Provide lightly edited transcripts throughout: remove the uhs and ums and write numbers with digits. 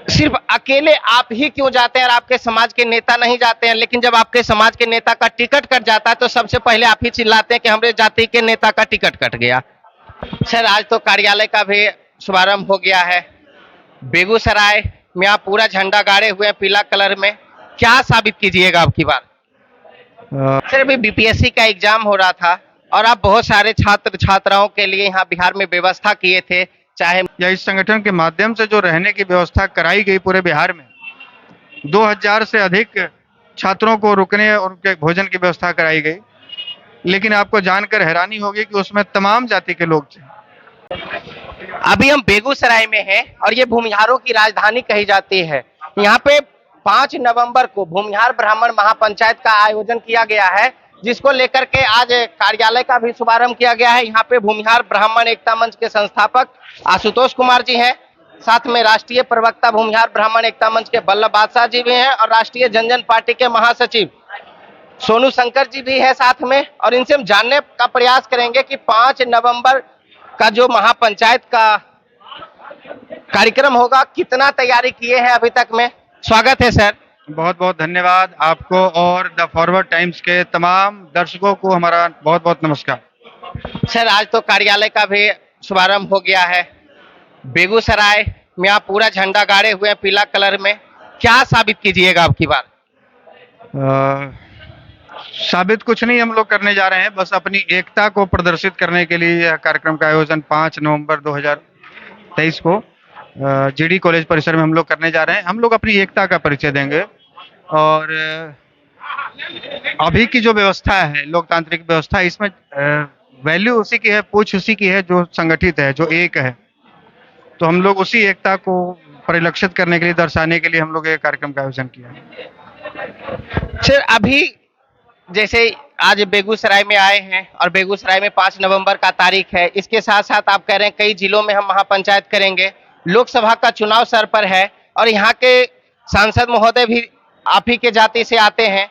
सिर्फ अकेले आप ही क्यों जाते हैं और आपके समाज के नेता नहीं जाते हैं, लेकिन जब आपके समाज के नेता का टिकट कट जाता है तो सबसे पहले आप ही चिल्लाते हैं कि हमारे जाति के नेता का टिकट कट गया। सर, आज तो कार्यालय का भी शुभारंभ हो गया है। बेगूसराय में आप पूरा झंडा गाड़े हुए हैं पीला कलर में, क्या साबित कीजिएगा अब की बार? सर, अभी बीपीएससी का एग्जाम हो रहा था और आप बहुत सारे छात्र छात्राओं के लिए यहाँ बिहार में व्यवस्था किए थे, चाहे या इस संगठन के माध्यम से जो रहने की व्यवस्था कराई गई पूरे बिहार में, 2000 से अधिक छात्रों को रुकने और उनके भोजन की व्यवस्था कराई गई। लेकिन आपको जानकर हैरानी होगी कि उसमें तमाम जाति के लोग थे। अभी हम बेगूसराय में हैं और ये भूमिहारों की राजधानी कही जाती है। यहाँ पे 5 नवंबर को भूमिहार ब्राह्मण महापंचायत का आयोजन किया गया है, जिसको लेकर के आज कार्यालय का भी शुभारंभ किया गया है। यहाँ पे भूमिहार ब्राह्मण एकता मंच के संस्थापक आशुतोष कुमार जी हैं, साथ में राष्ट्रीय प्रवक्ता भूमिहार ब्राह्मण एकता मंच के बल्लभ बादशाह जी भी हैं और राष्ट्रीय जनजन पार्टी के महासचिव सोनू शंकर जी भी है साथ में। और इनसे हम जानने का प्रयास करेंगे कि 5 नवंबर का जो महापंचायत का कार्यक्रम होगा, कितना तैयारी किए हैं अभी तक में। स्वागत है सर। बहुत बहुत धन्यवाद आपको और द फॉरवर्ड टाइम्स के तमाम दर्शकों को हमारा बहुत बहुत नमस्कार। सर, आज तो कार्यालय का भी शुभारंभ हो गया है। बेगूसराय में आप पूरा झंडा गाड़े हुए हैं पीला कलर में, क्या साबित कीजिएगा अब की बार? साबित कुछ नहीं हम लोग करने जा रहे हैं, बस अपनी एकता को प्रदर्शित करने के लिए यह कार्यक्रम का आयोजन 5 नवंबर 2023 को जीडी कॉलेज परिसर में हम लोग करने जा रहे हैं। हम लोग अपनी एकता का परिचय देंगे और अभी की जो व्यवस्था है, लोकतांत्रिक व्यवस्था, इसमें वैल्यू उसी की है, पूछ उसी की है जो संगठित है, जो एक है। तो हम लोग उसी एकता को परिलक्षित करने के लिए, दर्शाने के लिए हम लोग ये कार्यक्रम का आयोजन किया है। सर, अभी जैसे आज बेगूसराय में आए हैं और बेगूसराय में 5 नवंबर का तारीख है, इसके साथ साथ आप कह रहे हैं कई जिलों में हम महापंचायत करेंगे, लोकसभा का चुनाव सर पर है और यहाँ के सांसद महोदय भी आप ही के जाति से आते हैं।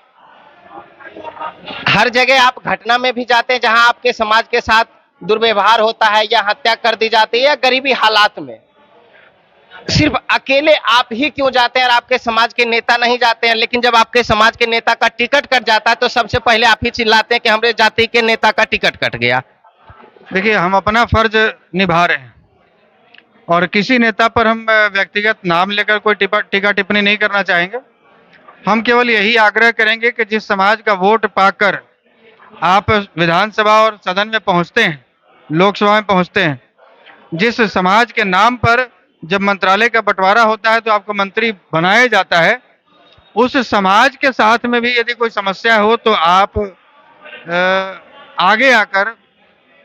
हर जगह आप घटना में भी जाते हैं जहां आपके समाज के साथ दुर्व्यवहार होता है या हत्या कर दी जाती है या गरीबी हालात में, सिर्फ अकेले आप ही क्यों जाते हैं और आपके समाज के नेता नहीं जाते हैं, लेकिन जब आपके समाज के नेता का टिकट कट जाता है तो सबसे पहले आप ही चिल्लाते हैं कि हमारे जाति के नेता का टिकट कट गया। देखिए, हम अपना फर्ज निभा रहे हैं और किसी नेता पर हम व्यक्तिगत नाम लेकर कोई टीका टिप्पणी नहीं करना चाहेंगे। हम केवल यही आग्रह करेंगे कि जिस समाज का वोट पाकर आप विधानसभा और सदन में पहुंचते हैं, लोकसभा में पहुंचते हैं, जिस समाज के नाम पर जब मंत्रालय का बंटवारा होता है तो आपको मंत्री बनाया जाता है, उस समाज के साथ में भी यदि कोई समस्या हो तो आप आगे आकर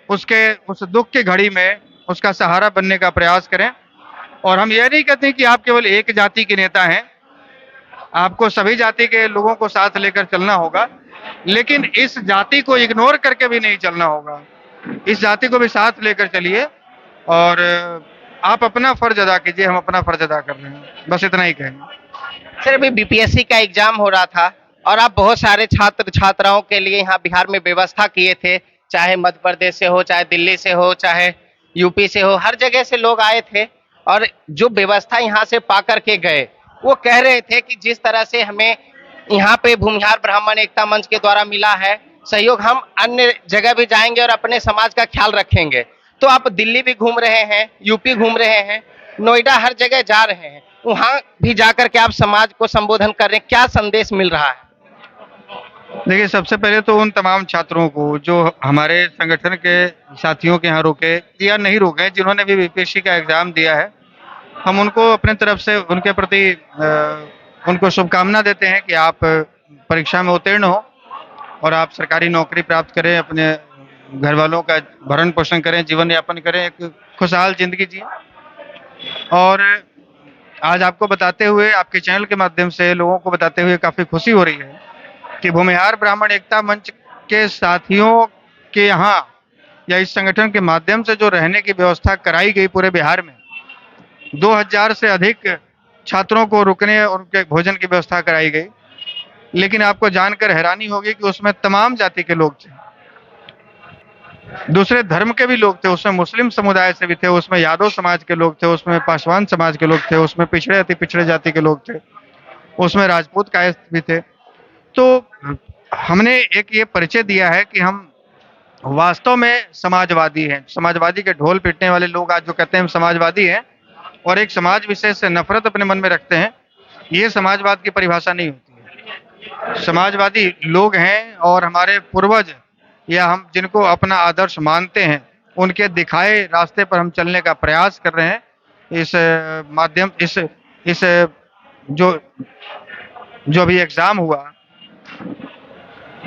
उस दुख की घड़ी में उसका सहारा बनने का प्रयास करें। और हम ये नहीं कहते कि आप केवल एक जाति के नेता हैं, आपको सभी जाति के लोगों को साथ लेकर चलना होगा, लेकिन इस जाति को इग्नोर करके भी नहीं चलना होगा। इस जाति को भी साथ लेकर चलिए और आप अपना फर्ज अदा कीजिए, हम अपना फर्ज अदा कर रहे हैं, बस इतना ही कहेंगे। सर, अभी बीपीएससी का एग्जाम हो रहा था और आप बहुत सारे छात्र छात्राओं के लिए यहाँ बिहार में व्यवस्था किए थे, चाहे मध्य प्रदेश से हो, चाहे दिल्ली से हो, चाहे यूपी से हो, हर जगह से लोग आए थे और जो व्यवस्था यहाँ से पा करके गए, वो कह रहे थे कि जिस तरह से हमें यहाँ पे भूमिहार ब्राह्मण एकता मंच के द्वारा मिला है सहयोग, हम अन्य जगह भी जाएंगे और अपने समाज का ख्याल रखेंगे। तो आप दिल्ली भी घूम रहे हैं, यूपी घूम रहे हैं, नोएडा, हर जगह जा रहे हैं, वहां भी जाकर के आप समाज को संबोधन कर रहे हैं, क्या संदेश मिल रहा है? देखिए, सबसे पहले तो उन तमाम छात्रों को जो हमारे संगठन के साथियों के यहाँ रुके या नहीं रुके, जिन्होंने भी बीपीएससी का एग्जाम दिया है, हम उनको अपने तरफ से उनके प्रति उनको शुभकामना देते हैं कि आप परीक्षा में उत्तीर्ण हो और आप सरकारी नौकरी प्राप्त करें, अपने घर वालों का भरण पोषण करें, जीवन यापन करें, एक खुशहाल जिंदगी जिए। और आज आपको बताते हुए, आपके चैनल के माध्यम से लोगों को बताते हुए काफ़ी खुशी हो रही है कि भूमिहार ब्राह्मण एकता मंच के साथियों के यहाँ या इस संगठन के माध्यम से जो रहने की व्यवस्था कराई गई पूरे बिहार में, 2000 से अधिक छात्रों को रुकने और उनके भोजन की व्यवस्था कराई गई। लेकिन आपको जानकर हैरानी होगी कि उसमें तमाम जाति के लोग थे। दूसरे धर्म के भी लोग थे, उसमें मुस्लिम समुदाय से भी थे, उसमें यादव समाज के लोग थे, उसमें पासवान समाज के लोग थे, उसमें पिछड़े अति पिछड़े जाति के लोग थे, उसमें राजपूत कायस्थ भी थे। तो हमने एक ये परिचय दिया है कि हम वास्तव में समाजवादी हैं। समाजवादी के ढोल पीटने वाले लोग आज जो कहते हैं हम समाजवादी हैं और एक समाज विशेष से नफरत अपने मन में रखते हैं, ये समाजवाद की परिभाषा नहीं होती है। समाजवादी लोग हैं और हमारे पूर्वज या हम जिनको अपना आदर्श मानते हैं, उनके दिखाए रास्ते पर हम चलने का प्रयास कर रहे हैं। इस माध्यम इस जो जो अभी एग्जाम हुआ,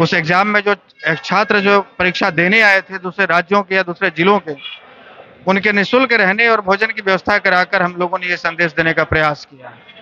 उस एग्जाम में जो छात्र जो परीक्षा देने आए थे दूसरे राज्यों के या दूसरे जिलों के, उनके निःशुल्क रहने और भोजन की व्यवस्था कराकर हम लोगों ने ये संदेश देने का प्रयास किया है।